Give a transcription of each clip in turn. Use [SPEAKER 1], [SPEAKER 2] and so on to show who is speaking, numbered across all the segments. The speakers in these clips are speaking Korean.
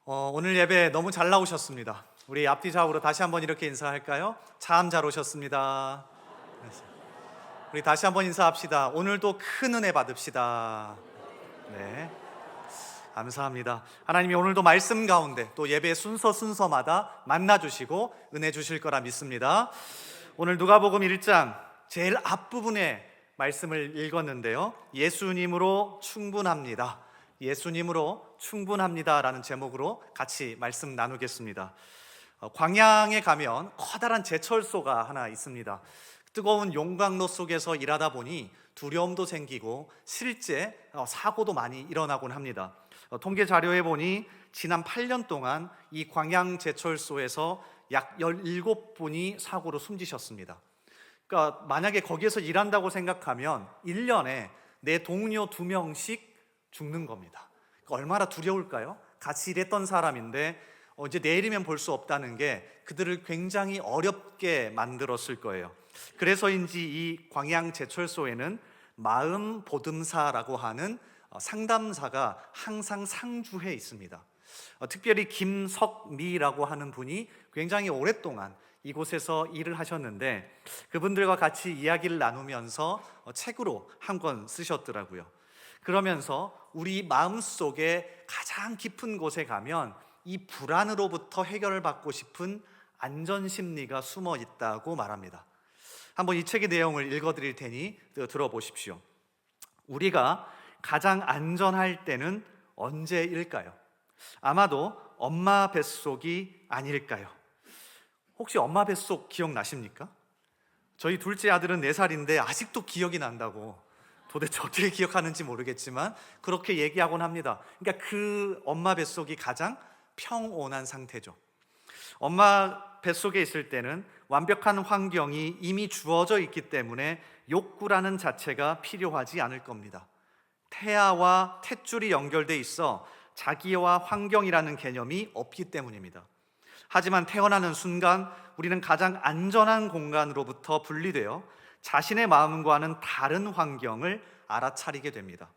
[SPEAKER 1] 오늘 예배 너무 잘 나오셨습니다. 우리 앞뒤 좌우로 다시 한번 이렇게 인사할까요? 참 잘 오셨습니다. 우리 다시 한번 인사합시다. 오늘도 큰 은혜 받읍시다. 네, 감사합니다. 하나님이 오늘도 말씀 가운데 또 예배 순서마다 만나주시고 은혜 주실 거라 믿습니다. 오늘 누가복음 1장 제일 앞부분에 말씀을 읽었는데요, 예수님으로 충분합니다. 예수님으로 충분합니다라는 제목으로 같이 말씀 나누겠습니다. 광양에 가면 커다란 제철소가 하나 있습니다. 뜨거운 용광로 속에서 일하다 보니 두려움도 생기고 실제 사고도 많이 일어나곤 합니다. 통계 자료에 보니 지난 8년 동안 이 광양 제철소에서 약 17분이 사고로 숨지셨습니다. 그러니까 만약에 거기에서 일한다고 생각하면 1년에 내 동료 2명씩 죽는 겁니다. 얼마나 두려울까요? 같이 일했던 사람인데 이제 내일이면 볼 수 없다는 게 그들을 굉장히 어렵게 만들었을 거예요. 그래서인지 이 광양 제철소에는 마음 보듬사라고 하는 상담사가 항상 상주해 있습니다. 특별히 김석미라고 하는 분이 굉장히 오랫동안 이곳에서 일을 하셨는데 그분들과 같이 이야기를 나누면서 책으로 한 권 쓰셨더라고요. 그러면서 우리 마음속에 가장 깊은 곳에 가면 이 불안으로부터 해결을 받고 싶은 안전심리가 숨어 있다고 말합니다. 한번 이 책의 내용을 읽어드릴 테니 들어보십시오. 우리가 가장 안전할 때는 언제일까요? 아마도 엄마 뱃속이 아닐까요? 혹시 엄마 뱃속 기억나십니까? 저희 둘째 아들은 4살인데 아직도 기억이 난다고, 도대체 어떻게 기억하는지 모르겠지만 그렇게 얘기하곤 합니다. 그러니까 그 엄마 뱃속이 가장 평온한 상태죠. 엄마 뱃속에 있을 때는 완벽한 환경이 이미 주어져 있기 때문에 욕구라는 자체가 필요하지 않을 겁니다. 태아와 탯줄이 연결돼 있어 자기와 환경이라는 개념이 없기 때문입니다. 하지만 태어나는 순간 우리는 가장 안전한 공간으로부터 분리되어 자신의 마음과는 다른 환경을 알아차리게 됩니다.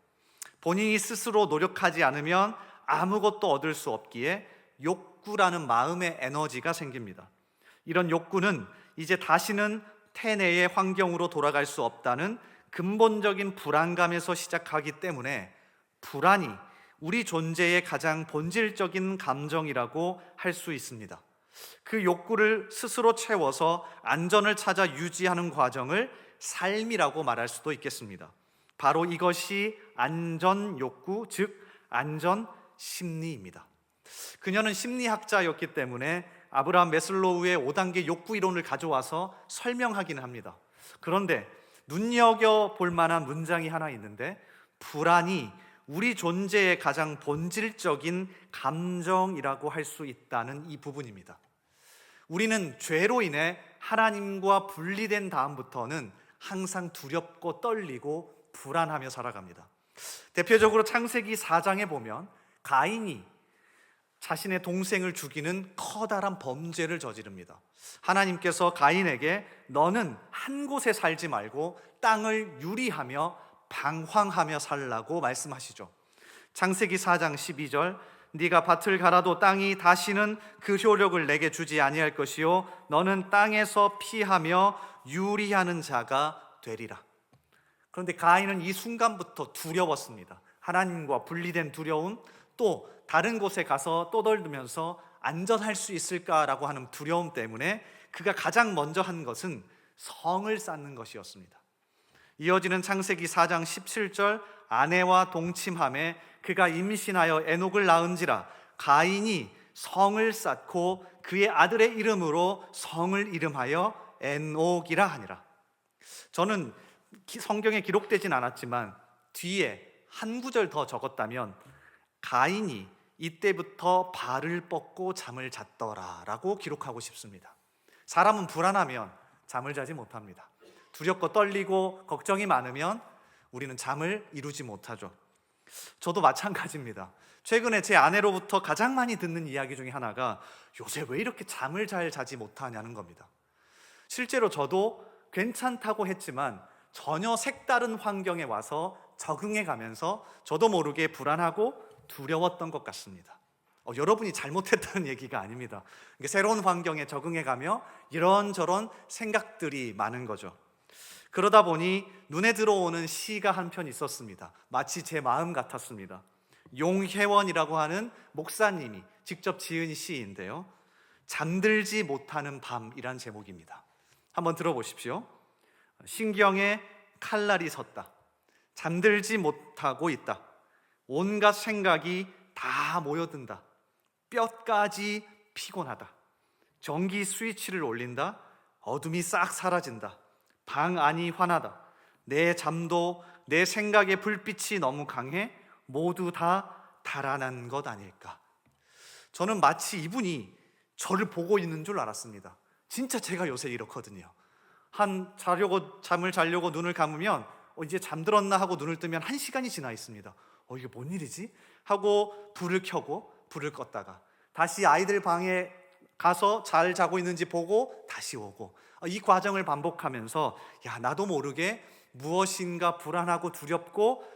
[SPEAKER 1] 본인이 스스로 노력하지 않으면 아무것도 얻을 수 없기에 욕구라는 마음의 에너지가 생깁니다. 이런 욕구는 이제 다시는 태내의 환경으로 돌아갈 수 없다는 근본적인 불안감에서 시작하기 때문에 불안이 우리 존재의 가장 본질적인 감정이라고 할 수 있습니다. 그 욕구를 스스로 채워서 안전을 찾아 유지하는 과정을 삶이라고 말할 수도 있겠습니다. 바로 이것이 안전 욕구, 즉 안전 심리입니다. 그녀는 심리학자였기 때문에 아브라함 매슬로우의 5단계 욕구 이론을 가져와서 설명하기는 합니다. 그런데 눈여겨볼 만한 문장이 하나 있는데, 불안이 우리 존재의 가장 본질적인 감정이라고 할 수 있다는 이 부분입니다. 우리는 죄로 인해 하나님과 분리된 다음부터는 항상 두렵고 떨리고 불안하며 살아갑니다. 대표적으로 창세기 4장에 보면 가인이 자신의 동생을 죽이는 커다란 범죄를 저지릅니다. 하나님께서 가인에게 너는 한 곳에 살지 말고 땅을 유리하며 방황하며 살라고 말씀하시죠. 창세기 4장 12절, 네가 밭을 갈아도 땅이 다시는 그 효력을 내게 주지 아니할 것이요 너는 땅에서 피하며 유리하는 자가 되리라. 그런데 가인은 이 순간부터 두려웠습니다. 하나님과 분리된 두려움, 또 다른 곳에 가서 떠돌면서 안전할 수 있을까라고 하는 두려움 때문에 그가 가장 먼저 한 것은 성을 쌓는 것이었습니다. 이어지는 창세기 4장 17절, 아내와 동침함에 그가 임신하여 에녹을 낳은지라 가인이 성을 쌓고 그의 아들의 이름으로 성을 이름하여 에녹이라 하니라. 저는 성경에 기록되진 않았지만 뒤에 한 구절 더 적었다면 가인이 이때부터 발을 뻗고 잠을 잤더라 라고 기록하고 싶습니다. 사람은 불안하면 잠을 자지 못합니다. 두렵고 떨리고 걱정이 많으면 우리는 잠을 이루지 못하죠. 저도 마찬가지입니다. 최근에 제 아내로부터 가장 많이 듣는 이야기 중에 하나가 요새 왜 이렇게 잠을 잘 자지 못하냐는 겁니다. 실제로 저도 괜찮다고 했지만 전혀 색다른 환경에 와서 적응해 가면서 저도 모르게 불안하고 두려웠던 것 같습니다. 여러분이 잘못했다는 얘기가 아닙니다. 그러니까 새로운 환경에 적응해가며 이런저런 생각들이 많은 거죠. 그러다 보니 눈에 들어오는 시가 한 편 있었습니다. 마치 제 마음 같았습니다. 용혜원이라고 하는 목사님이 직접 지은 시인데요, 잠들지 못하는 밤이란 제목입니다. 한번 들어보십시오. 신경에 칼날이 섰다. 잠들지 못하고 있다. 온갖 생각이 다 모여든다. 뼈까지 피곤하다. 전기 스위치를 올린다. 어둠이 싹 사라진다. 방 안이 환하다. 내 잠도 내 생각의 불빛이 너무 강해 모두 다 달아난 것 아닐까. 저는 마치 이분이 저를 보고 있는 줄 알았습니다. 진짜 제가 요새 이렇거든요. 잠을 자려고 눈을 감으면 이제 잠들었나 하고 눈을 뜨면 1시간이 지나 있습니다. 이게 뭔 일이지? 하고 불을 켜고 불을 껐다가 다시 아이들 방에 가서 잘 자고 있는지 보고 다시 오고, 이 과정을 반복하면서 나도 모르게 무엇인가 불안하고 두렵고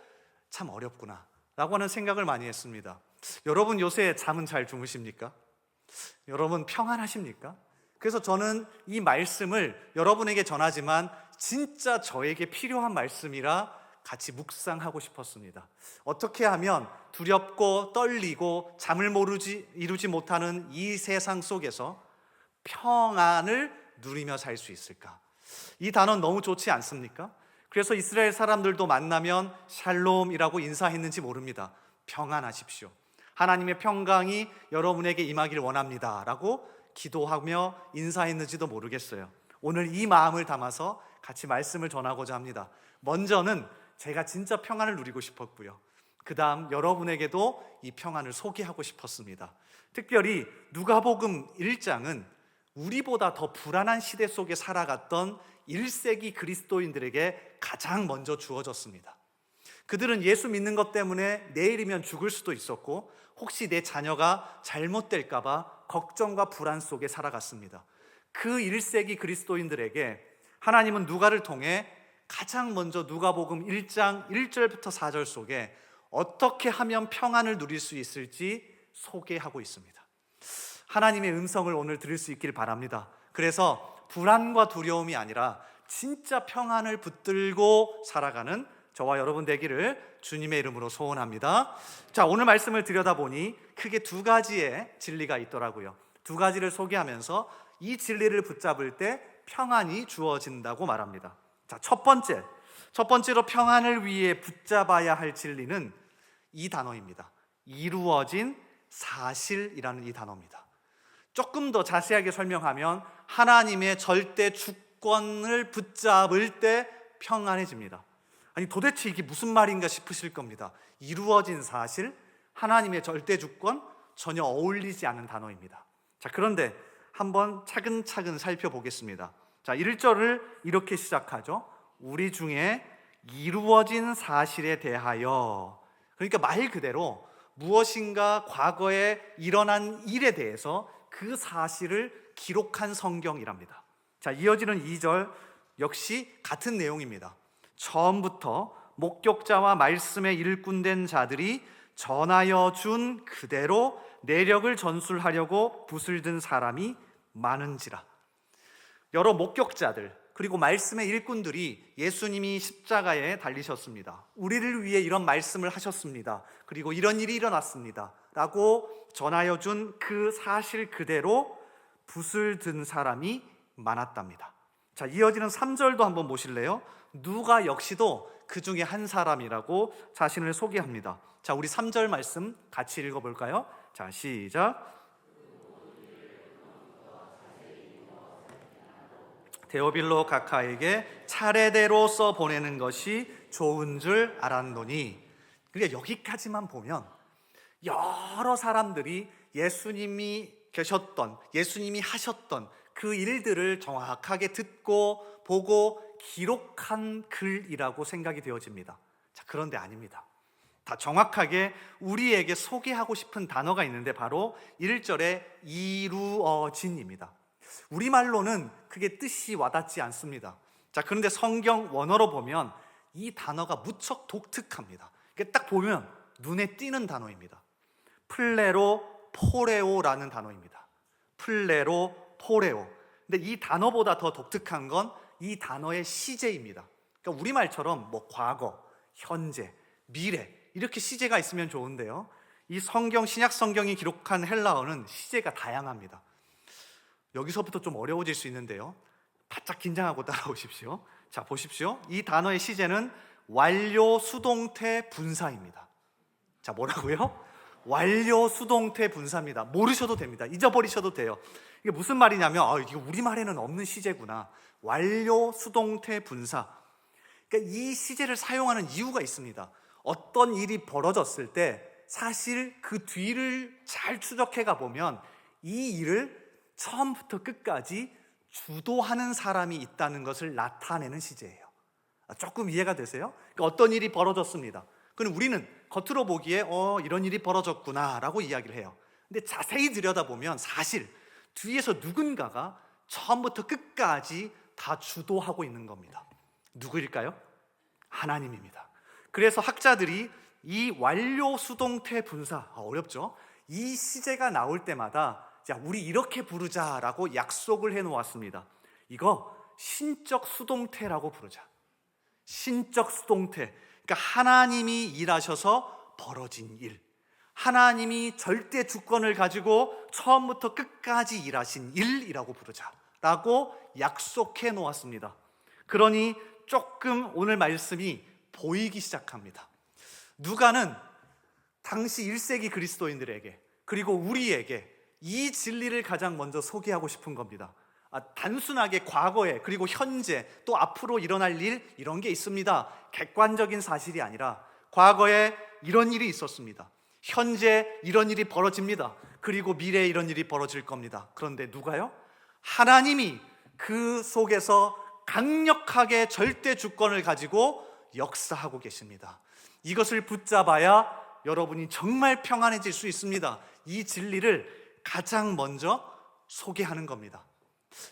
[SPEAKER 1] 참 어렵구나 라고 하는 생각을 많이 했습니다. 여러분 요새 잠은 잘 주무십니까? 여러분 평안하십니까? 그래서 저는 이 말씀을 여러분에게 전하지만 진짜 저에게 필요한 말씀이라 같이 묵상하고 싶었습니다. 어떻게 하면 두렵고 떨리고 잠을 이루지 못하는 이 세상 속에서 평안을 누리며 살 수 있을까? 이 단어는 너무 좋지 않습니까? 그래서 이스라엘 사람들도 만나면 샬롬이라고 인사했는지 모릅니다. 평안하십시오. 하나님의 평강이 여러분에게 임하길 원합니다 라고 기도하며 인사했는지도 모르겠어요. 오늘 이 마음을 담아서 같이 말씀을 전하고자 합니다. 먼저는 제가 진짜 평안을 누리고 싶었고요, 그 다음 여러분에게도 이 평안을 소개하고 싶었습니다. 특별히 누가복음 1장은 우리보다 더 불안한 시대 속에 살아갔던 1세기 그리스도인들에게 가장 먼저 주어졌습니다. 그들은 예수 믿는 것 때문에 내일이면 죽을 수도 있었고, 혹시 내 자녀가 잘못될까 봐 걱정과 불안 속에 살아갔습니다. 그 1세기 그리스도인들에게 하나님은 누가를 통해 가장 먼저 누가복음 1장 1절부터 4절 속에 어떻게 하면 평안을 누릴 수 있을지 소개하고 있습니다. 하나님의 음성을 오늘 들을 수 있길 바랍니다. 그래서 불안과 두려움이 아니라 진짜 평안을 붙들고 살아가는 저와 여러분 되기를 주님의 이름으로 소원합니다. 자, 오늘 말씀을 들여다보니 크게 2가지의 진리가 있더라고요. 2가지를 소개하면서 이 진리를 붙잡을 때 평안이 주어진다고 말합니다. 자, 첫 번째로 평안을 위해 붙잡아야 할 진리는 이 단어입니다. 이루어진 사실이라는 이 단어입니다. 조금 더 자세하게 설명하면 하나님의 절대 주권을 붙잡을 때 평안해집니다. 아니 도대체 이게 무슨 말인가 싶으실 겁니다. 이루어진 사실, 하나님의 절대 주권, 전혀 어울리지 않는 단어입니다. 자, 그런데 한번 차근차근 살펴보겠습니다. 자, 1절을 이렇게 시작하죠. 우리 중에 이루어진 사실에 대하여. 그러니까 말 그대로 무엇인가 과거에 일어난 일에 대해서 그 사실을 기록한 성경이랍니다. 자, 이어지는 2절 역시 같은 내용입니다. 처음부터 목격자와 말씀에 일꾼된 자들이 전하여 준 그대로 내력을 전술하려고 붓을 든 사람이 많은지라. 여러 목격자들 그리고 말씀의 일꾼들이 예수님이 십자가에 달리셨습니다. 우리를 위해 이런 말씀을 하셨습니다. 그리고 이런 일이 일어났습니다 라고 전하여 준 그 사실 그대로 붓을 든 사람이 많았답니다. 자, 이어지는 3절도 한번 보실래요? 누가 역시도 그 중에 한 사람이라고 자신을 소개합니다. 자, 우리 3절 말씀 같이 읽어볼까요? 자, 시작. 데오빌로 각하에게 차례대로 써보내는 것이 좋은 줄 알았노니. 그러니까 여기까지만 보면 여러 사람들이 예수님이 계셨던, 예수님이 하셨던 그 일들을 정확하게 듣고 보고 기록한 글이라고 생각이 되어집니다. 자, 그런데 아닙니다. 다 정확하게 우리에게 소개하고 싶은 단어가 있는데 바로 1절에 이루어진입니다. 우리말로는 그게 뜻이 와닿지 않습니다. 자, 그런데 성경 원어로 보면 이 단어가 무척 독특합니다. 이게 딱 보면 눈에 띄는 단어입니다. 플레로 포레오라는 단어입니다. 플레로 포레오. 근데 이 단어보다 더 독특한 건 이 단어의 시제입니다. 그러니까 우리말처럼 뭐 과거, 현재, 미래 이렇게 시제가 있으면 좋은데요, 이 성경, 신약 성경이 기록한 헬라어는 시제가 다양합니다. 여기서부터 좀 어려워질 수 있는데요, 바짝 긴장하고 따라오십시오. 자, 보십시오. 이 단어의 시제는 완료 수동태 분사입니다. 자, 뭐라고요? 완료 수동태 분사입니다. 모르셔도 됩니다. 잊어버리셔도 돼요. 이게 무슨 말이냐면, 이게 우리말에는 없는 시제구나. 완료 수동태 분사. 그러니까 이 시제를 사용하는 이유가 있습니다. 어떤 일이 벌어졌을 때 사실 그 뒤를 잘 추적해 가보면 이 일을 처음부터 끝까지 주도하는 사람이 있다는 것을 나타내는 시제예요. 조금 이해가 되세요? 그러니까 어떤 일이 벌어졌습니다. 그럼 우리는 겉으로 보기에 이런 일이 벌어졌구나 라고 이야기를 해요. 근데 자세히 들여다보면 사실 뒤에서 누군가가 처음부터 끝까지 다 주도하고 있는 겁니다. 누구일까요? 하나님입니다. 그래서 학자들이 이 완료 수동태 분사, 어렵죠? 이 시제가 나올 때마다 자, 우리 이렇게 부르자라고 약속을 해놓았습니다. 이거 신적 수동태라고 부르자. 신적 수동태. 그러니까 하나님이 일하셔서 벌어진 일, 하나님이 절대 주권을 가지고 처음부터 끝까지 일하신 일이라고 부르자라고 약속해 놓았습니다. 그러니 조금 오늘 말씀이 보이기 시작합니다. 누가는 당시 1세기 그리스도인들에게 그리고 우리에게 이 진리를 가장 먼저 소개하고 싶은 겁니다. 단순하게 과거에 그리고 현재 또 앞으로 일어날 일 이런 게 있습니다. 객관적인 사실이 아니라 과거에 이런 일이 있었습니다. 현재 이런 일이 벌어집니다. 그리고 미래에 이런 일이 벌어질 겁니다. 그런데 누가요? 하나님이 그 속에서 강력하게 절대 주권을 가지고 역사하고 계십니다. 이것을 붙잡아야 여러분이 정말 평안해질 수 있습니다. 이 진리를 가장 먼저 소개하는 겁니다.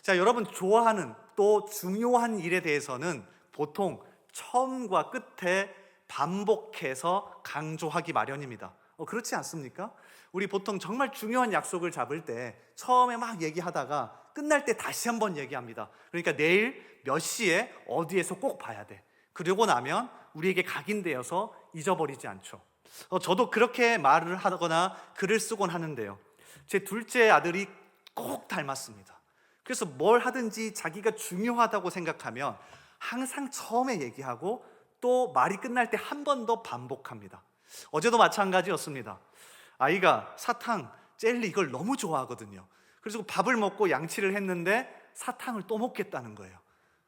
[SPEAKER 1] 자, 여러분 좋아하는 또 중요한 일에 대해서는 보통 처음과 끝에 반복해서 강조하기 마련입니다. 그렇지 않습니까? 우리 보통 정말 중요한 약속을 잡을 때 처음에 막 얘기하다가 끝날 때 다시 한번 얘기합니다. 그러니까 내일 몇 시에 어디에서 꼭 봐야 돼. 그러고 나면 우리에게 각인되어서 잊어버리지 않죠. 저도 그렇게 말을 하거나 글을 쓰곤 하는데요, 제 둘째 아들이 꼭 닮았습니다. 그래서 뭘 하든지 자기가 중요하다고 생각하면 항상 처음에 얘기하고 또 말이 끝날 때 한 번 더 반복합니다. 어제도 마찬가지였습니다. 아이가 사탕, 젤리 이걸 너무 좋아하거든요. 그래서 밥을 먹고 양치를 했는데 사탕을 또 먹겠다는 거예요.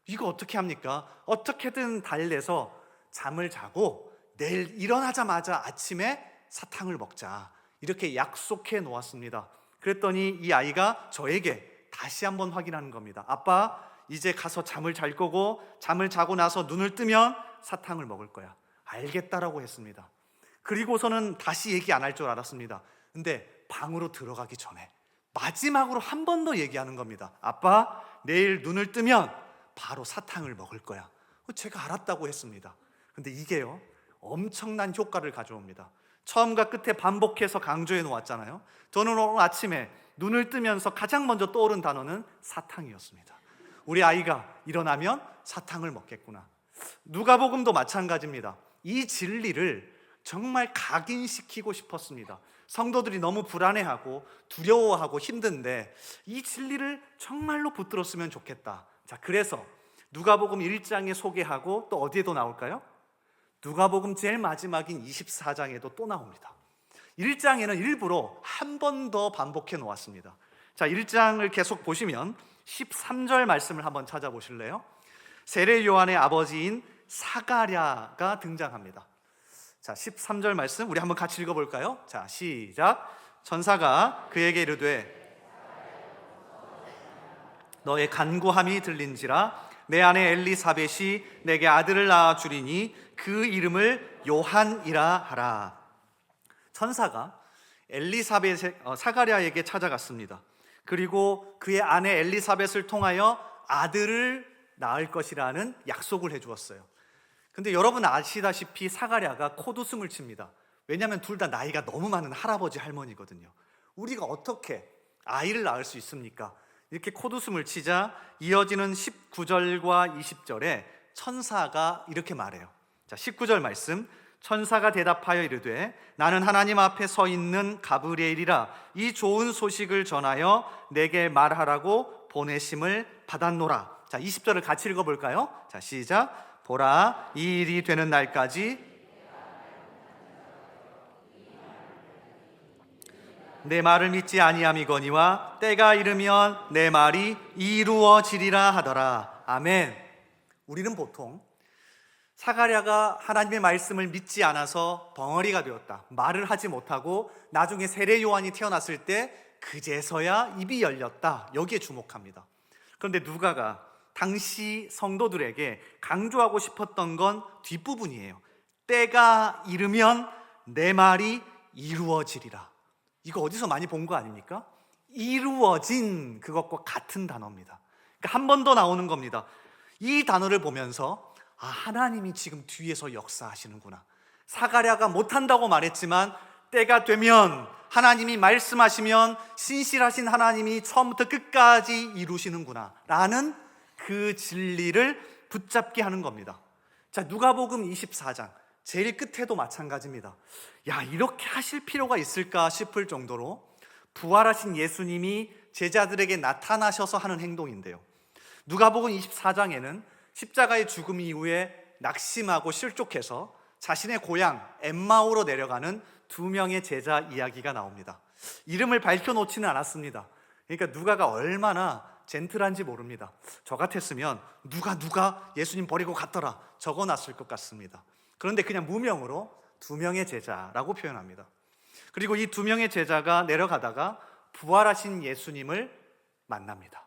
[SPEAKER 1] 이거 어떻게 합니까? 어떻게든 달래서 잠을 자고 내일 일어나자마자 아침에 사탕을 먹자 이렇게 약속해 놓았습니다. 그랬더니 이 아이가 저에게 다시 한번 확인하는 겁니다. 아빠, 이제 가서 잠을 잘 거고 잠을 자고 나서 눈을 뜨면 사탕을 먹을 거야. 알겠다라고 했습니다. 그리고서는 다시 얘기 안 할 줄 알았습니다. 근데 방으로 들어가기 전에 마지막으로 한 번 더 얘기하는 겁니다. 아빠, 내일 눈을 뜨면 바로 사탕을 먹을 거야. 제가 알았다고 했습니다. 근데 이게요, 엄청난 효과를 가져옵니다. 처음과 끝에 반복해서 강조해 놓았잖아요. 저는 오늘 아침에 눈을 뜨면서 가장 먼저 떠오른 단어는 사탕이었습니다. 우리 아이가 일어나면 사탕을 먹겠구나. 누가복음도 마찬가지입니다. 이 진리를 정말 각인시키고 싶었습니다. 성도들이 너무 불안해하고 두려워하고 힘든데 이 진리를 정말로 붙들었으면 좋겠다. 자, 그래서 누가복음 1장에 소개하고 또 어디에도 나올까요? 누가복음 제일 마지막인 24장에도 또 나옵니다. 1장에는 일부러 한 번 더 반복해 놓았습니다. 자, 1장을 계속 보시면 13절 말씀을 한번 찾아보실래요? 세례 요한의 아버지인 사가랴가 등장합니다. 자, 13절 말씀 우리 한번 같이 읽어볼까요? 자, 시작. 천사가 그에게 이르되 너의 간구함이 들린지라 내 아내 엘리사벳이 내게 아들을 낳아 주리니 그 이름을 요한이라 하라. 천사가 사가랴에게 찾아갔습니다. 그리고 그의 아내 엘리사벳을 통하여 아들을 낳을 것이라는 약속을 해주었어요. 근데 여러분 아시다시피 사가랴가 콧웃음을 칩니다. 왜냐하면 둘 다 나이가 너무 많은 할아버지 할머니거든요. 우리가 어떻게 아이를 낳을 수 있습니까? 이렇게 콧웃음을 치자 이어지는 19절과 20절에 천사가 이렇게 말해요. 자, 19절 말씀. 천사가 대답하여 이르되 나는 하나님 앞에 서 있는 가브리엘이라 이 좋은 소식을 전하여 내게 말하라고 보내심을 받았노라. 자, 20절을 같이 읽어볼까요? 자, 시작. 보라, 이 일이 되는 날까지 내 말을 믿지 아니함이거니와 때가 이르면 내 말이 이루어지리라 하더라. 아멘. 우리는 보통 사가랴가 하나님의 말씀을 믿지 않아서 벙어리가 되었다, 말을 하지 못하고 나중에 세례 요한이 태어났을 때 그제서야 입이 열렸다, 여기에 주목합니다. 그런데 누가가 당시 성도들에게 강조하고 싶었던 건 뒷부분이에요. 때가 이르면 내 말이 이루어지리라. 이거 어디서 많이 본 거 아닙니까? 이루어진 그것과 같은 단어입니다. 그러니까 한 번 더 나오는 겁니다. 이 단어를 보면서 하나님이 지금 뒤에서 역사하시는구나. 사가랴가 못한다고 말했지만 때가 되면 하나님이 말씀하시면 신실하신 하나님이 처음부터 끝까지 이루시는구나 라는 그 진리를 붙잡게 하는 겁니다. 자, 누가복음 24장 제일 끝에도 마찬가지입니다. 야, 이렇게 하실 필요가 있을까 싶을 정도로 부활하신 예수님이 제자들에게 나타나셔서 하는 행동인데요, 누가복음 24장에는 십자가의 죽음 이후에 낙심하고 실족해서 자신의 고향 엠마오로 내려가는 두 명의 제자 이야기가 나옵니다. 이름을 밝혀놓지는 않았습니다. 그러니까 누가가 얼마나 젠틀한지 모릅니다. 저 같았으면 누가 예수님 버리고 갔더라 적어놨을 것 같습니다. 그런데 그냥 무명으로 두 명의 제자라고 표현합니다. 그리고 이 두 명의 제자가 내려가다가 부활하신 예수님을 만납니다.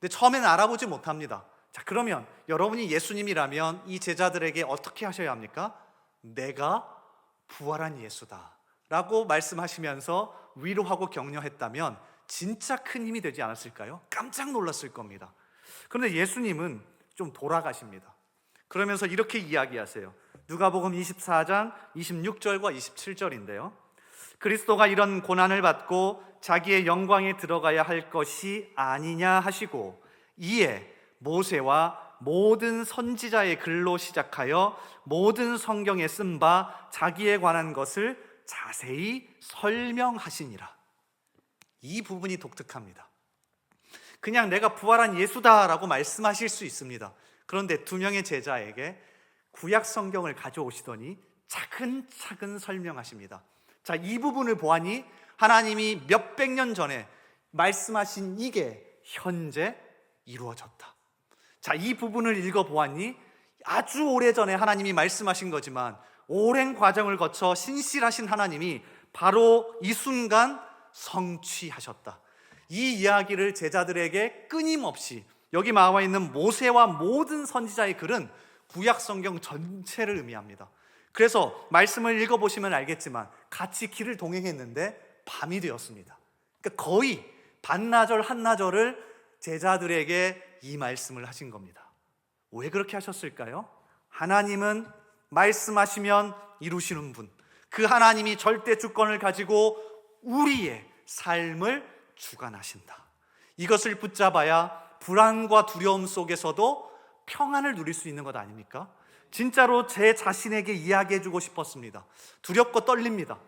[SPEAKER 1] 근데 처음에는 알아보지 못합니다. 자, 그러면 여러분이 예수님이라면 이 제자들에게 어떻게 하셔야 합니까? 내가 부활한 예수다 라고 말씀하시면서 위로하고 격려했다면 진짜 큰 힘이 되지 않았을까요? 깜짝 놀랐을 겁니다. 그런데 예수님은 좀 돌아가십니다. 그러면서 이렇게 이야기하세요. 누가복음 24장 26절과 27절인데요, 그리스도가 이런 고난을 받고 자기의 영광에 들어가야 할 것이 아니냐 하시고 이에 모세와 모든 선지자의 글로 시작하여 모든 성경에 쓴 바 자기에 관한 것을 자세히 설명하시니라. 이 부분이 독특합니다. 그냥 내가 부활한 예수다라고 말씀하실 수 있습니다. 그런데 두 명의 제자에게 구약 성경을 가져오시더니 차근차근 설명하십니다. 자, 이 부분을 보아니 하나님이 몇백 년 전에 말씀하신 이게 현재 이루어졌다. 자, 이 부분을 읽어보았니 아주 오래전에 하나님이 말씀하신 거지만 오랜 과정을 거쳐 신실하신 하나님이 바로 이 순간 성취하셨다. 이 이야기를 제자들에게 끊임없이, 여기 나와 있는 모세와 모든 선지자의 글은 구약 성경 전체를 의미합니다. 그래서 말씀을 읽어보시면 알겠지만 같이 길을 동행했는데 밤이 되었습니다. 그러니까 거의 반나절 한나절을 제자들에게 이 말씀을 하신 겁니다. 왜 그렇게 하셨을까요? 하나님은 말씀하시면 이루시는 분, 그 하나님이 절대 주권을 가지고 우리의 삶을 주관하신다. 이것을 붙잡아야 불안과 두려움 속에서도 평안을 누릴 수 있는 것 아닙니까? 진짜로 제 자신에게 이야기해주고 싶었습니다. 두렵고 떨립니다.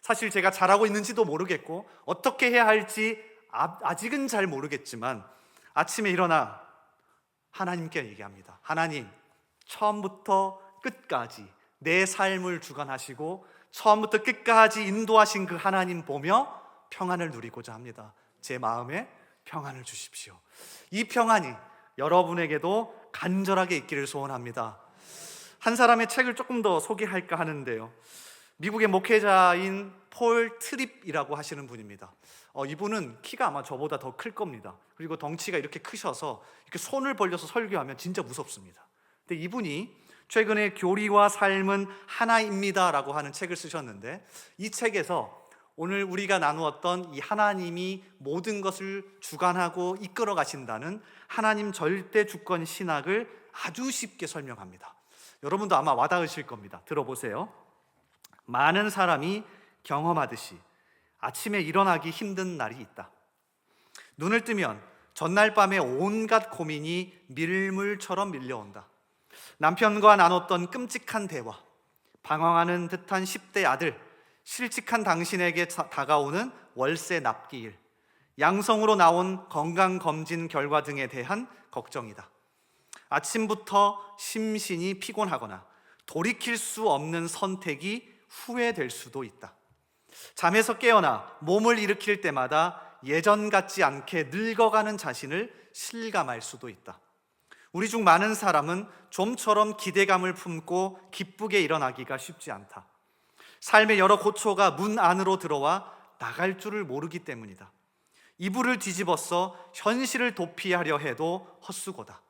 [SPEAKER 1] 사실 제가 잘하고 있는지도 모르겠고 어떻게 해야 할지 아직은 잘 모르겠지만 아침에 일어나 하나님께 얘기합니다. 하나님, 처음부터 끝까지 내 삶을 주관하시고 처음부터 끝까지 인도하신 그 하나님 보며 평안을 누리고자 합니다. 제 마음에 평안을 주십시오. 이 평안이 여러분에게도 간절하게 있기를 소원합니다. 한 사람의 책을 조금 더 소개할까 하는데요, 미국의 목회자인 폴 트립이라고 하시는 분입니다. 이분은 키가 아마 저보다 더 클 겁니다. 그리고 덩치가 이렇게 크셔서 이렇게 손을 벌려서 설교하면 진짜 무섭습니다. 근데 이분이 최근에 교리와 삶은 하나입니다 라고 하는 책을 쓰셨는데, 이 책에서 오늘 우리가 나누었던 이 하나님이 모든 것을 주관하고 이끌어 가신다는 하나님 절대 주권 신학을 아주 쉽게 설명합니다. 여러분도 아마 와닿으실 겁니다. 들어보세요. 많은 사람이 경험하듯이 아침에 일어나기 힘든 날이 있다. 눈을 뜨면 전날 밤에 온갖 고민이 밀물처럼 밀려온다. 남편과 나눴던 끔찍한 대화, 방황하는 듯한 10대 아들, 실직한 당신에게 다가오는 월세 납기일, 양성으로 나온 건강검진 결과 등에 대한 걱정이다. 아침부터 심신이 피곤하거나 돌이킬 수 없는 선택이 후회될 수도 있다. 잠에서 깨어나 몸을 일으킬 때마다 예전 같지 않게 늙어가는 자신을 실감할 수도 있다. 우리 중 많은 사람은 좀처럼 기대감을 품고 기쁘게 일어나기가 쉽지 않다. 삶의 여러 고초가 문 안으로 들어와 나갈 줄을 모르기 때문이다. 이불을 뒤집어서 현실을 도피하려 해도 헛수고다.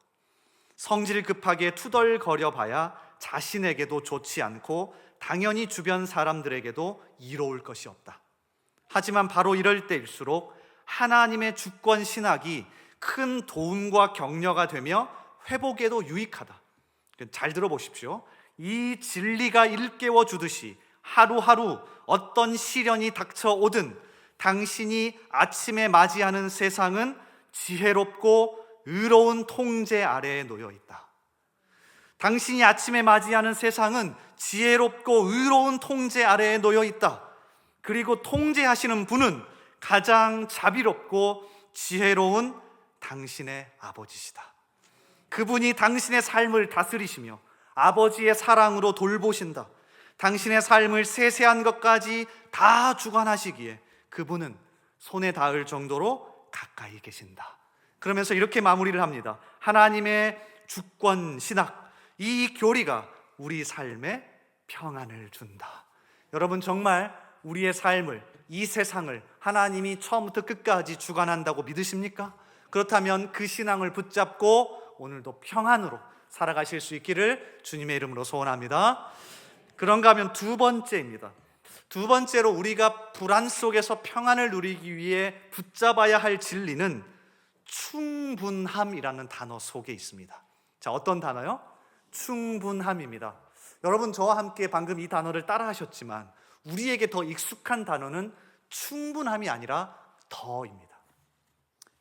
[SPEAKER 1] 성질 급하게 투덜거려 봐야 자신에게도 좋지 않고 당연히 주변 사람들에게도 이로울 것이 없다. 하지만 바로 이럴 때일수록 하나님의 주권 신학이 큰 도움과 격려가 되며 회복에도 유익하다. 잘 들어보십시오. 이 진리가 일깨워 주듯이 하루하루 어떤 시련이 닥쳐오든 당신이 아침에 맞이하는 세상은 지혜롭고 의로운 통제 아래에 놓여 있다. 당신이 아침에 맞이하는 세상은 지혜롭고 의로운 통제 아래에 놓여 있다. 그리고 통제하시는 분은 가장 자비롭고 지혜로운 당신의 아버지시다. 그분이 당신의 삶을 다스리시며 아버지의 사랑으로 돌보신다. 당신의 삶을 세세한 것까지 다 주관하시기에 그분은 손에 닿을 정도로 가까이 계신다. 그러면서 이렇게 마무리를 합니다. 하나님의 주권 신학, 이 교리가 우리 삶에 평안을 준다. 여러분, 정말 우리의 삶을, 이 세상을 하나님이 처음부터 끝까지 주관한다고 믿으십니까? 그렇다면 그 신앙을 붙잡고 오늘도 평안으로 살아가실 수 있기를 주님의 이름으로 소원합니다. 그런가 하면 두 번째입니다. 두 번째로 우리가 불안 속에서 평안을 누리기 위해 붙잡아야 할 진리는 충분함이라는 단어 속에 있습니다. 자, 어떤 단어요? 충분함입니다. 여러분, 저와 함께 방금 이 단어를 따라 하셨지만 우리에게 더 익숙한 단어는 충분함이 아니라 더입니다.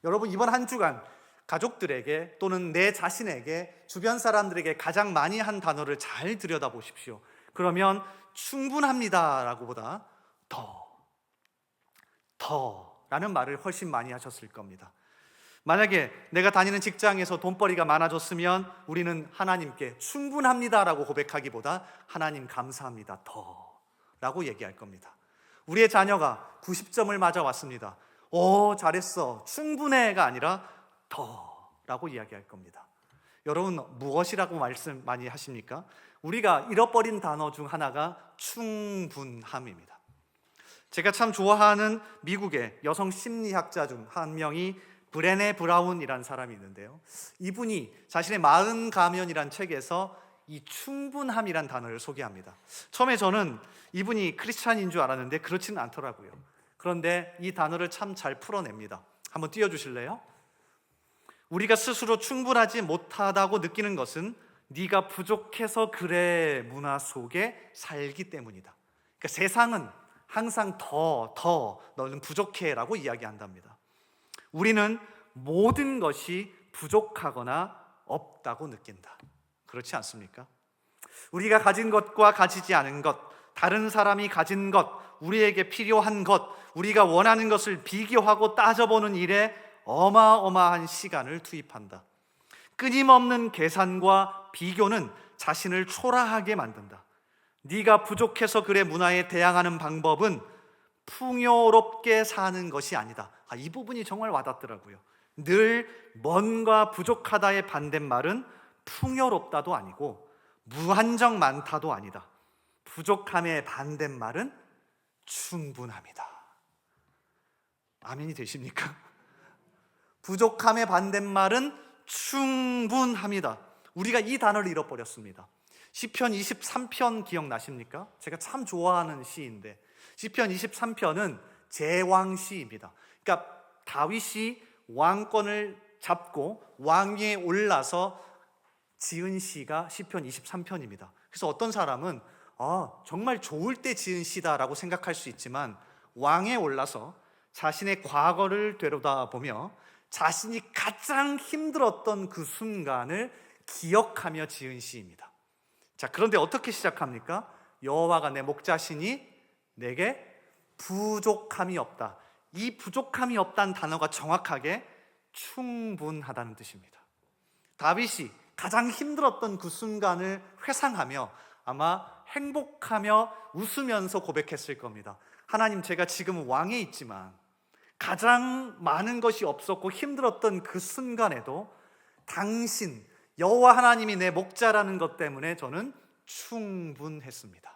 [SPEAKER 1] 여러분, 이번 한 주간 가족들에게 또는 내 자신에게, 주변 사람들에게 가장 많이 한 단어를 잘 들여다보십시오. 그러면 충분합니다 라고보다 더라는 말을 훨씬 많이 하셨을 겁니다. 만약에 내가 다니는 직장에서 돈벌이가 많아졌으면 우리는 하나님께 충분합니다 라고 고백하기보다 하나님 감사합니다 더 라고 얘기할 겁니다. 우리의 자녀가 90점을 맞아왔습니다. 오, 잘했어, 충분해가 아니라 더 라고 이야기할 겁니다. 여러분, 무엇이라고 말씀 많이 하십니까? 우리가 잃어버린 단어 중 하나가 충분함입니다. 제가 참 좋아하는 미국의 여성 심리학자 중 한 명이 브레네 브라운이라는 사람이 있는데요, 이분이 자신의 40가면이라는 책에서 이 충분함이란 단어를 소개합니다. 처음에 저는 이분이 크리스찬인 줄 알았는데 그렇지는 않더라고요. 그런데 이 단어를 참 잘 풀어냅니다. 한번 띄워주실래요? 우리가 스스로 충분하지 못하다고 느끼는 것은 네가 부족해서 그래 문화 속에 살기 때문이다. 그러니까 세상은 항상 더 너는 부족해 라고 이야기한답니다. 우리는 모든 것이 부족하거나 없다고 느낀다. 그렇지 않습니까? 우리가 가진 것과 가지지 않은 것, 다른 사람이 가진 것, 우리에게 필요한 것, 우리가 원하는 것을 비교하고 따져보는 일에 어마어마한 시간을 투입한다. 끊임없는 계산과 비교는 자신을 초라하게 만든다. 네가 부족해서 그래 문화에 대항하는 방법은 풍요롭게 사는 것이 아니다. 이 부분이 정말 와닿더라고요. 늘 뭔가 부족하다의 반대말은 풍요롭다도 아니고 무한정 많다도 아니다. 부족함의 반대말은 충분합니다. 아멘이 되십니까? 부족함의 반대말은 충분합니다. 우리가 이 단어를 잃어버렸습니다. 시편 23편 기억나십니까? 제가 참 좋아하는 시인데 시편 23편은 제왕시입니다. 그러니까 다윗이 왕권을 잡고 왕위에 올라서 지은 시가 시편 23편입니다. 그래서 어떤 사람은 정말 좋을 때 지은 시다라고 생각할 수 있지만 왕에 올라서 자신의 과거를 되돌아보며 자신이 가장 힘들었던 그 순간을 기억하며 지은 시입니다. 자, 그런데 어떻게 시작합니까? 여호와가 내 목자시니 내게 부족함이 없다. 이 부족함이 없다는 단어가 정확하게 충분하다는 뜻입니다. 다윗이 가장 힘들었던 그 순간을 회상하며 아마 행복하며 웃으면서 고백했을 겁니다. 하나님, 제가 지금 왕에 있지만 가장 많은 것이 없었고 힘들었던 그 순간에도 당신 여호와 하나님이 내 목자라는 것 때문에 저는 충분했습니다.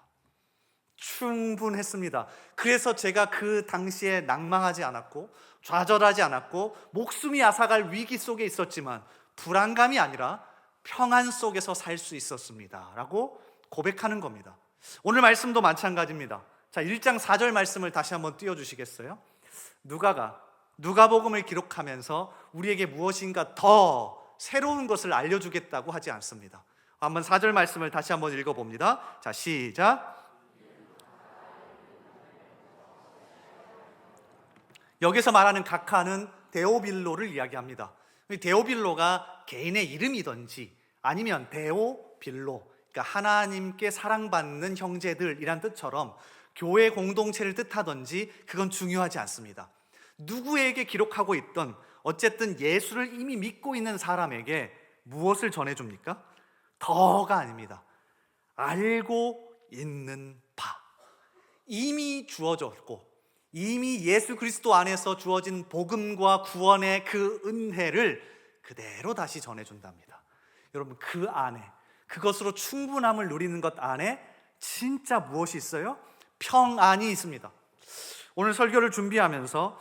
[SPEAKER 1] 그래서 제가 그 당시에 낭망하지 않았고 좌절하지 않았고 목숨이 앗아갈 위기 속에 있었지만 불안감이 아니라 평안 속에서 살 수 있었습니다 라고 고백하는 겁니다. 오늘 말씀도 마찬가지입니다. 자, 1장 4절 말씀을 다시 한번 띄워주시겠어요? 누가가 누가복음을 기록하면서 우리에게 무엇인가 더 새로운 것을 알려주겠다고 하지 않습니다. 한번 4절 말씀을 다시 한번 읽어봅니다. 자, 시작. 여기서 말하는 각하는 데오빌로를 이야기합니다. 데오빌로가 개인의 이름이든지 아니면 데오빌로, 그러니까 하나님께 사랑받는 형제들이란 뜻처럼 교회 공동체를 뜻하든지 그건 중요하지 않습니다. 누구에게 기록하고 있던 어쨌든 예수를 이미 믿고 있는 사람에게 무엇을 전해줍니까? 더가 아닙니다. 알고 있는 바, 이미 주어졌고 이미 예수 그리스도 안에서 주어진 복음과 구원의 그 은혜를 그대로 다시 전해준답니다. 여러분, 그 안에, 그것으로 충분함을 누리는 것 안에 진짜 무엇이 있어요? 평안이 있습니다. 오늘 설교를 준비하면서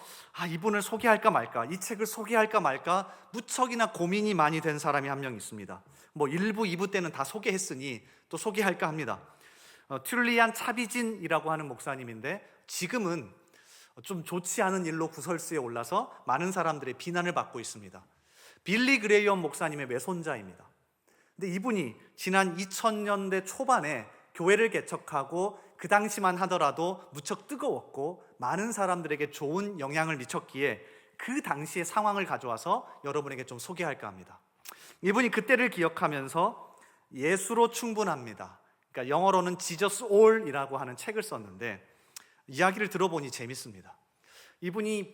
[SPEAKER 1] 이분을 소개할까 말까, 이 책을 소개할까 말까 무척이나 고민이 많이 된 사람이 한 명 있습니다. 1부, 2부 때는 다 소개했으니 또 소개할까 합니다. 튤리안 차비진이라고 하는 목사님인데 지금은 좀 좋지 않은 일로 구설수에 올라서 많은 사람들의 비난을 받고 있습니다. 빌리 그레이엄 목사님의 외손자입니다. 근데 이분이 지난 2000년대 초반에 교회를 개척하고 그 당시만 하더라도 무척 뜨거웠고 많은 사람들에게 좋은 영향을 미쳤기에 그 당시의 상황을 가져와서 여러분에게 좀 소개할까 합니다. 이분이 그때를 기억하면서 예수로 충분합니다, 그러니까 영어로는 Jesus All이라고 하는 책을 썼는데 이야기를 들어보니 재밌습니다. 이분이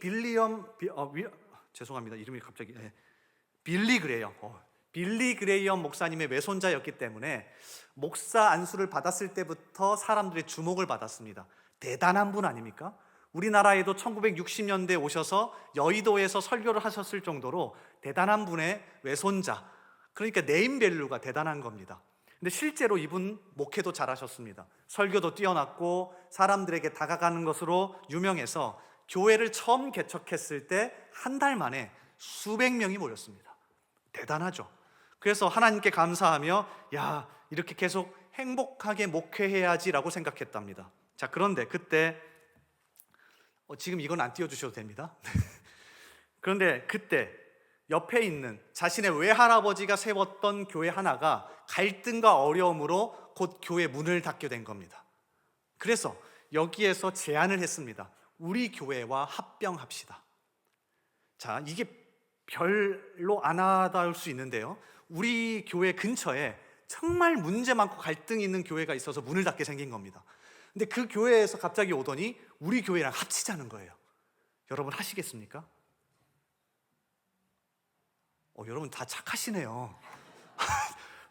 [SPEAKER 1] 빌리 그레이엄 목사님의 외손자였기 때문에 목사 안수를 받았을 때부터 사람들의 주목을 받았습니다. 대단한 분 아닙니까? 우리나라에도 1960년대에 오셔서 여의도에서 설교를 하셨을 정도로 대단한 분의 외손자, 그러니까 네임밸류가 대단한 겁니다. 근데 실제로 이분 목회도 잘하셨습니다. 설교도 뛰어났고 사람들에게 다가가는 것으로 유명해서 교회를 처음 개척했을 때 한 달 만에 수백 명이 모였습니다. 대단하죠. 그래서 하나님께 감사하며 이렇게 계속 행복하게 목회해야지라고 생각했답니다. 자, 그런데 그때 지금 이건 안 띄워주셔도 됩니다. 그런데 그때 옆에 있는 자신의 외할아버지가 세웠던 교회 하나가 갈등과 어려움으로 곧 교회 문을 닫게 된 겁니다. 그래서 여기에서 제안을 했습니다. 우리 교회와 합병합시다. 자, 이게 별로 안 와닿을 수 있는데요, 우리 교회 근처에 정말 문제 많고 갈등이 있는 교회가 있어서 문을 닫게 생긴 겁니다. 근데 그 교회에서 갑자기 오더니 우리 교회랑 합치자는 거예요. 여러분 하시겠습니까? 여러분 다 착하시네요.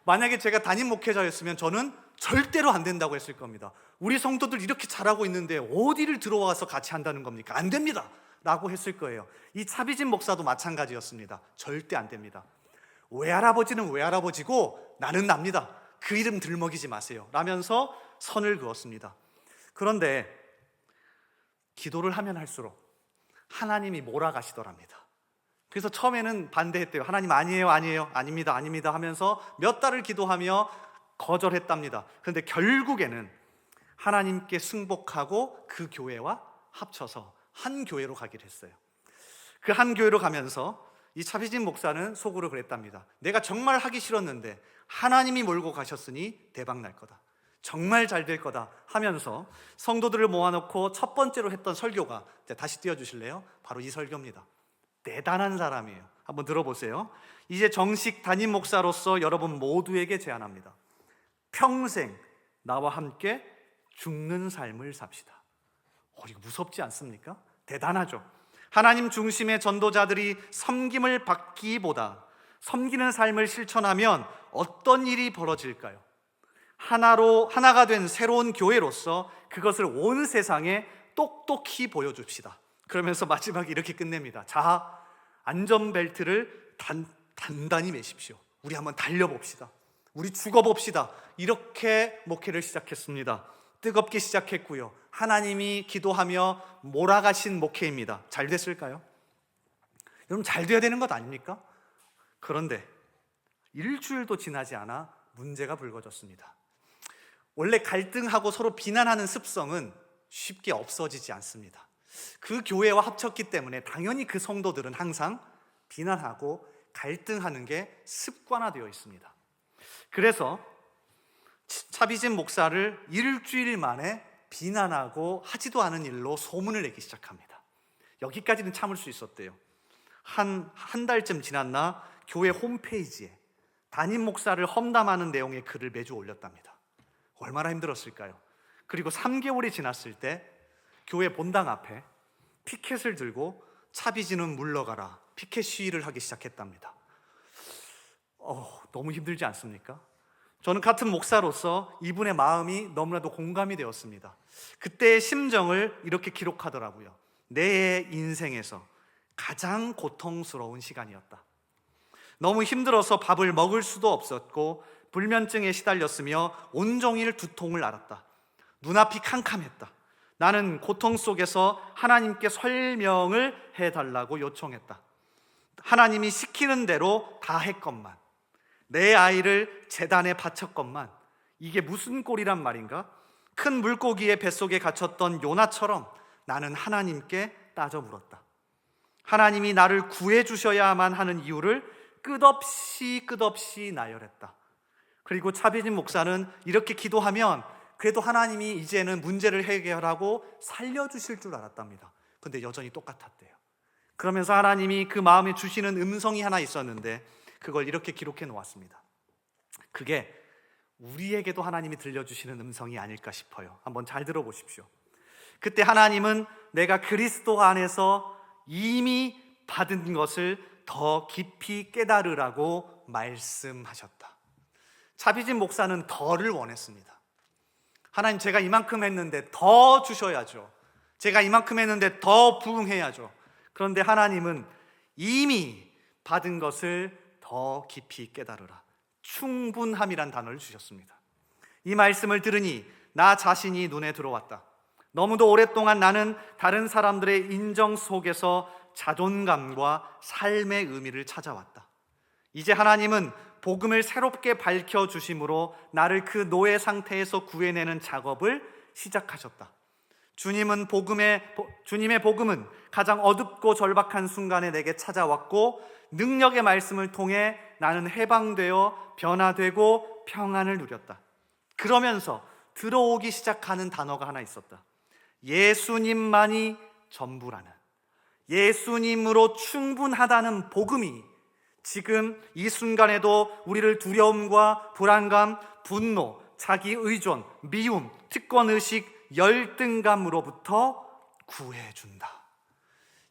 [SPEAKER 1] 만약에 제가 담임 목회자였으면 저는 절대로 안 된다고 했을 겁니다. 우리 성도들 이렇게 잘하고 있는데 어디를 들어와서 같이 한다는 겁니까? 안 됩니다 라고 했을 거예요. 이 차비진 목사도 마찬가지였습니다. 절대 안 됩니다. 외할아버지는 외할아버지고 나는 납니다. 그 이름 들먹이지 마세요 라면서 선을 그었습니다. 그런데 기도를 하면 할수록 하나님이 몰아가시더랍니다. 그래서 처음에는 반대했대요. 하나님 아니에요, 아닙니다 하면서 몇 달을 기도하며 거절했답니다. 그런데 결국에는 하나님께 승복하고 그 교회와 합쳐서 한 교회로 가기로 했어요. 그 한 교회로 가면서 이 차비진 목사는 속으로 그랬답니다. 내가 정말 하기 싫었는데 하나님이 몰고 가셨으니 대박 날 거다. 정말 잘 될 거다 하면서 성도들을 모아놓고 첫 번째로 했던 설교가, 다시 띄워주실래요? 바로 이 설교입니다. 대단한 사람이에요. 한번 들어보세요. 이제 정식 담임 목사로서 여러분 모두에게 제안합니다. 평생 나와 함께 죽는 삶을 삽시다. 이거 무섭지 않습니까? 대단하죠. 하나님 중심의 전도자들이 섬김을 받기보다 섬기는 삶을 실천하면 어떤 일이 벌어질까요? 하나가 된 새로운 교회로서 그것을 온 세상에 똑똑히 보여줍시다. 그러면서 마지막에 이렇게 끝냅니다. 자, 안전벨트를 단단히 매십시오. 우리 한번 달려봅시다. 우리 죽어봅시다. 이렇게 목회를 시작했습니다. 뜨겁게 시작했고요. 하나님이 기도하며 몰아가신 목회입니다. 잘 됐을까요? 여러분, 잘 돼야 되는 것 아닙니까? 그런데 일주일도 지나지 않아 문제가 불거졌습니다. 원래 갈등하고 서로 비난하는 습성은 쉽게 없어지지 않습니다. 그 교회와 합쳤기 때문에 당연히 그 성도들은 항상 비난하고 갈등하는 게 습관화되어 있습니다. 그래서 차비진 목사를 일주일 만에 비난하고 하지도 않은 일로 소문을 내기 시작합니다. 여기까지는 참을 수 있었대요. 한 달쯤 지났나 교회 홈페이지에 담임 목사를 험담하는 내용의 글을 매주 올렸답니다. 얼마나 힘들었을까요? 그리고 3개월이 지났을 때 교회 본당 앞에 피켓을 들고 차비진은 물러가라 피켓 시위를 하기 시작했답니다. 너무 힘들지 않습니까? 저는 같은 목사로서 이분의 마음이 너무나도 공감이 되었습니다. 그때의 심정을 이렇게 기록하더라고요. 내 인생에서 가장 고통스러운 시간이었다. 너무 힘들어서 밥을 먹을 수도 없었고 불면증에 시달렸으며 온종일 두통을 앓았다. 눈앞이 캄캄했다. 나는 고통 속에서 하나님께 설명을 해달라고 요청했다. 하나님이 시키는 대로 다 했건만, 내 아이를 제단에 바쳤건만, 이게 무슨 꼴이란 말인가? 큰 물고기의 뱃속에 갇혔던 요나처럼 나는 하나님께 따져 물었다. 하나님이 나를 구해 주셔야만 하는 이유를 끝없이 나열했다. 그리고 차비진 목사는 이렇게 기도하면 그래도 하나님이 이제는 문제를 해결하고 살려주실 줄 알았답니다. 근데 여전히 똑같았대요. 그러면서 하나님이 그 마음에 주시는 음성이 하나 있었는데 그걸 이렇게 기록해 놓았습니다. 그게 우리에게도 하나님이 들려주시는 음성이 아닐까 싶어요. 한번 잘 들어보십시오. 그때 하나님은 내가 그리스도 안에서 이미 받은 것을 더 깊이 깨달으라고 말씀하셨다. 차비진 목사는 더를 원했습니다. 하나님, 제가 이만큼 했는데 더 주셔야죠. 제가 이만큼 했는데 더 부응해야죠. 그런데 하나님은 이미 받은 것을 더 깊이 깨달으라, 충분함이란 단어를 주셨습니다. 이 말씀을 들으니 나 자신이 눈에 들어왔다. 너무도 오랫동안 나는 다른 사람들의 인정 속에서 자존감과 삶의 의미를 찾아왔다. 이제 하나님은 복음을 새롭게 밝혀주심으로 나를 그 노예 상태에서 구해내는 작업을 시작하셨다. 주님의 복음은 가장 어둡고 절박한 순간에 내게 찾아왔고 능력의 말씀을 통해 나는 해방되어 변화되고 평안을 누렸다. 그러면서 들어오기 시작하는 단어가 하나 있었다. 예수님만이 전부라는, 예수님으로 충분하다는 복음이 지금 이 순간에도 우리를 두려움과 불안감, 분노, 자기 의존, 미움, 특권의식, 열등감으로부터 구해준다.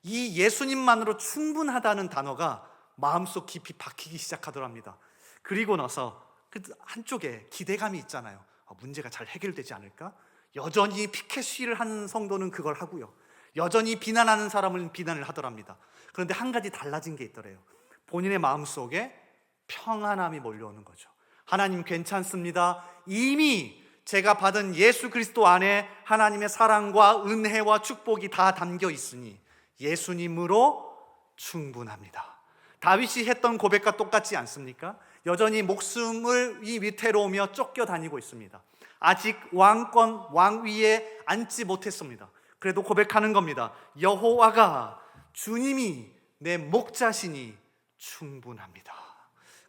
[SPEAKER 1] 이 예수님만으로 충분하다는 단어가 마음속 깊이 박히기 시작하더랍니다. 그리고 나서 그 한쪽에 기대감이 있잖아요. 문제가 잘 해결되지 않을까? 여전히 피켓 시위를 하는 성도는 그걸 하고요, 여전히 비난하는 사람은 비난을 하더랍니다. 그런데 한 가지 달라진 게 있더래요. 본인의 마음속에 평안함이 몰려오는 거죠. 하나님 괜찮습니다. 이미 제가 받은 예수 그리스도 안에 하나님의 사랑과 은혜와 축복이 다 담겨 있으니 예수님으로 충분합니다. 다윗이 했던 고백과 똑같지 않습니까? 여전히 목숨을 이 위태로우며 쫓겨다니고 있습니다. 아직 왕 위에 앉지 못했습니다. 그래도 고백하는 겁니다. 여호와가, 주님이 내 목자시니 충분합니다.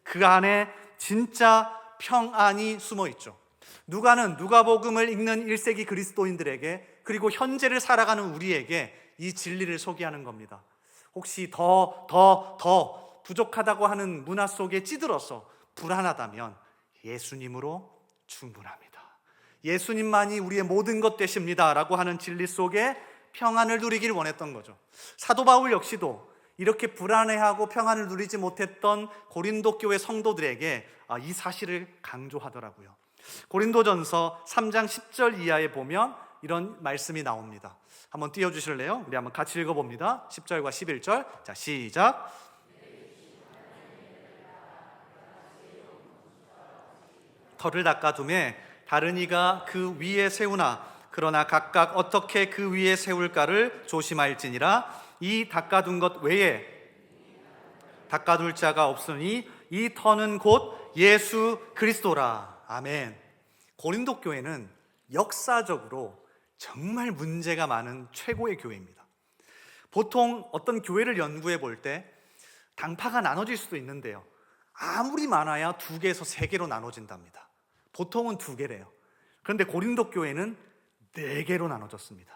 [SPEAKER 1] 그 안에 진짜 평안이 숨어 있죠. 누가는 누가복음을 읽는 1세기 그리스도인들에게, 그리고 현재를 살아가는 우리에게 이 진리를 소개하는 겁니다. 혹시 더 부족하다고 하는 문화 속에 찌들어서 불안하다면 예수님으로 충분합니다. 예수님만이 우리의 모든 것 되십니다 라고 하는 진리 속에 평안을 누리기를 원했던 거죠. 사도 바울 역시도 이렇게 불안해하고 평안을 누리지 못했던 고린도 교회 성도들에게 이 사실을 강조하더라고요. 고린도전서 3장 10절 이하에 보면 이런 말씀이 나옵니다. 한번 띄워주실래요? 우리 한번 같이 읽어봅니다. 10절과 11절. 자, 시작. 털을 닦아두매 다른 이가 그 위에 세우나 그러나 각각 어떻게 그 위에 세울까를 조심할지니라. 이 닦아둔 것 외에 닦아둘 자가 없으니 이 터는 곧 예수 그리스도라. 아멘. 고린도 교회는 역사적으로 정말 문제가 많은 최고의 교회입니다. 보통 어떤 교회를 연구해 볼 때 당파가 나눠질 수도 있는데요, 아무리 많아야 2개에서 3개로 나눠진답니다. 보통은 2개래요. 그런데 고린도 교회는 4개로 나눠졌습니다.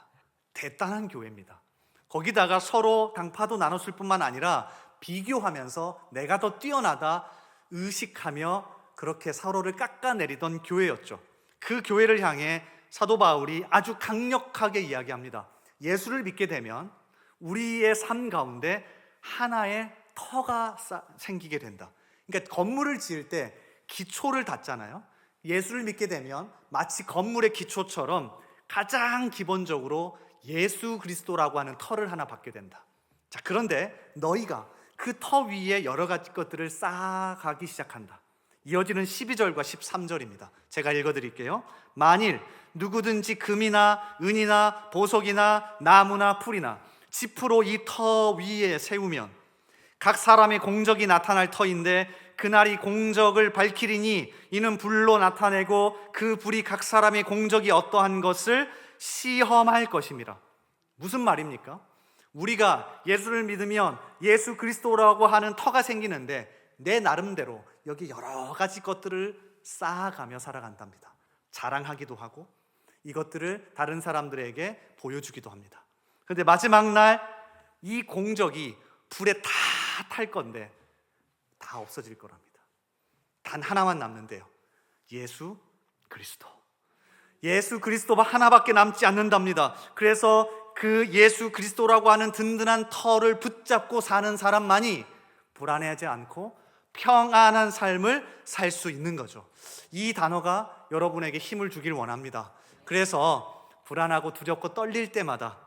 [SPEAKER 1] 대단한 교회입니다. 거기다가 서로 당파도 나눴을 뿐만 아니라 비교하면서 내가 더 뛰어나다 의식하며 그렇게 서로를 깎아내리던 교회였죠. 그 교회를 향해 사도 바울이 아주 강력하게 이야기합니다. 예수를 믿게 되면 우리의 삶 가운데 하나의 터가 생기게 된다. 그러니까 건물을 지을 때 기초를 닫잖아요. 예수를 믿게 되면 마치 건물의 기초처럼 가장 기본적으로 예수 그리스도라고 하는 터를 하나 받게 된다. 자, 그런데 너희가 그 터 위에 여러 가지 것들을 쌓아가기 시작한다. 이어지는 12절과 13절입니다. 제가 읽어드릴게요. 만일 누구든지 금이나 은이나 보석이나 나무나 풀이나 지프로 이 터 위에 세우면 각 사람의 공적이 나타날 터인데 그날이 공적을 밝히리니 이는 불로 나타내고 그 불이 각 사람의 공적이 어떠한 것을 시험할 것입니다. 무슨 말입니까? 우리가 예수를 믿으면 예수 그리스도라고 하는 터가 생기는데 내 나름대로 여기 여러 가지 것들을 쌓아가며 살아간답니다. 자랑하기도 하고 이것들을 다른 사람들에게 보여주기도 합니다. 그런데 마지막 날 이 공적이 불에 다 탈 건데 다 없어질 거랍니다. 단 하나만 남는데요, 예수 그리스도. 예수 그리스도가 하나밖에 남지 않는답니다. 그래서 그 예수 그리스도라고 하는 든든한 터를 붙잡고 사는 사람만이 불안해하지 않고 평안한 삶을 살 수 있는 거죠. 이 단어가 여러분에게 힘을 주길 원합니다. 그래서 불안하고 두렵고 떨릴 때마다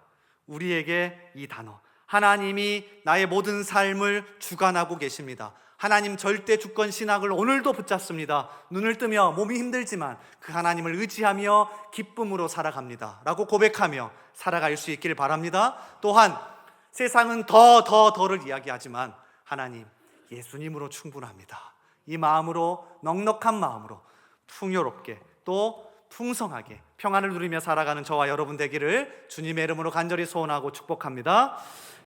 [SPEAKER 1] 우리에게 이 단어, 하나님이 나의 모든 삶을 주관하고 계십니다. 하나님 절대 주권 신학을 오늘도 붙잡습니다. 눈을 뜨며 몸이 힘들지만 그 하나님을 의지하며 기쁨으로 살아갑니다 라고 고백하며 살아갈 수 있기를 바랍니다. 또한 세상은 더를 이야기하지만 하나님, 예수님으로 충분합니다. 이 마음으로, 넉넉한 마음으로 풍요롭게 또 풍성하게 평안을 누리며 살아가는 저와 여러분 되기를 주님의 이름으로 간절히 소원하고 축복합니다.